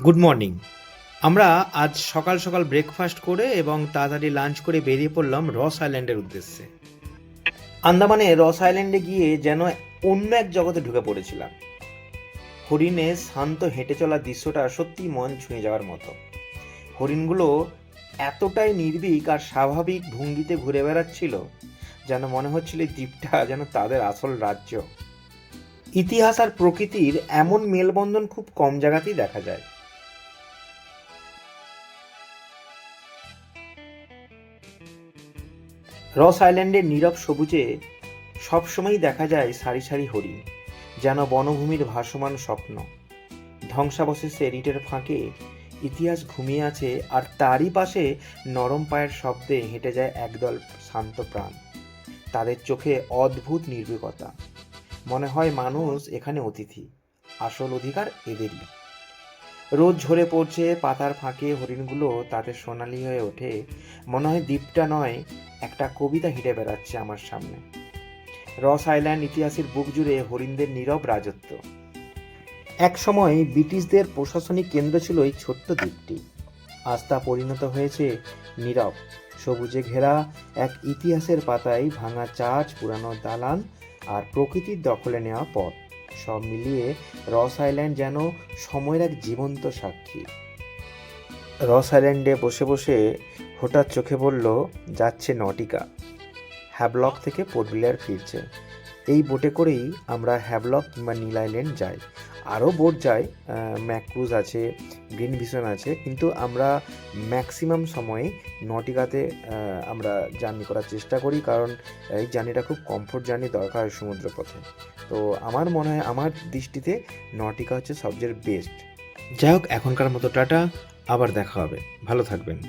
Good morning. আমরা আজ সকাল সকাল ব্রেকফাস্ট করে এবং তাড়াতাড়ি লাঞ্চ করে বেরিয়ে পড়লাম রস আইল্যান্ডের উদ্দেশ্যে। আন্দামানে রস আইল্যান্ডে গিয়ে যেন অন্য এক জগতে ঢুকে পড়েছিলাম। হরিণে শান্ত হেঁটে চলা দৃশ্যটা সত্যি মন ছুঁয়ে যাওয়ার মতো। হরিণগুলো এতটাই নির্ভীক আর স্বাভাবিক ভঙ্গিতে ঘুরে বেড়াচ্ছিল যেন মনে হচ্ছিল এই দ্বীপটা যেন তাদের আসল রাজ্য। ইতিহাস আর প্রকৃতির এমন মেলবন্ধন খুব কম জায়গাতেই দেখা যায়। রস আইল্যান্ডের নীরব সবুজে সবসময়ই দেখা যায় সারি সারি হরিণ, যেন বনভূমির ভাসমান স্বপ্ন। ধ্বংসাবশেষে ইটের ফাঁকে ইতিহাস ঘুমিয়ে আছে, আর তারই পাশে নরম পায়ের শব্দে হেঁটে যায় একদল শান্ত প্রাণ। তাদের চোখে অদ্ভুত নির্ভীকতা। মনে হয় মানুষ এখানে অতিথি, আসল অধিকার এদেরই। রোদ ঝরে পড়ছে পাতার ফাঁকে, হরিণগুলো তাতে সোনালি হয়ে ওঠে। মনে হয় দ্বীপটা নয়, একটা কবিতা হেঁটে বেড়াচ্ছে আমার সামনে। রস আইল্যান্ড ইতিহাসের বুক জুড়ে হরিণদের নীরব রাজত্ব। এক সময় ব্রিটিশদের প্রশাসনিক কেন্দ্র ছিল এই ছোট্ট দ্বীপটি। আজ তা পরিণত হয়েছে নীরব সবুজে ঘেরা এক ইতিহাসের পাতায় ভাঙা চার্চ, পুরানো দালান আর প্রকৃতির দখলে নেওয়া পথ। সব মিলিয়ে রস আইল্যান্ড যেন সময়ের এক জীবন্ত সাক্ষী। রস আইল্যান্ডে বসে বসে হঠাৎ চোখে পড়ল যাচ্ছে নটিকা, হ্যাভলক থেকে পোর্ট ব্লেয়ার ফিরছে। এই বোটে করেই আমরা হ্যাভলক কিংবা নীল আইল্যান্ড যাই। আরও বোট যায়, ম্যাক্রুজ আছে, গ্রিন ভিশন আছে, কিন্তু আমরা ম্যাক্সিমাম সময়ে নটিকাতে আমরা জার্নি করার চেষ্টা করি, কারণ এই জার্নিটা খুব কমফোর্ট জার্নি দরকার সমুদ্র পথে। তো আমার মনে হয়, আমার দৃষ্টিতে নটিকা হচ্ছে সবচেয়ে বেস্ট। যাই হোক, এখনকার মতো টাটা, আবার দেখা হবে, ভালো থাকবেন।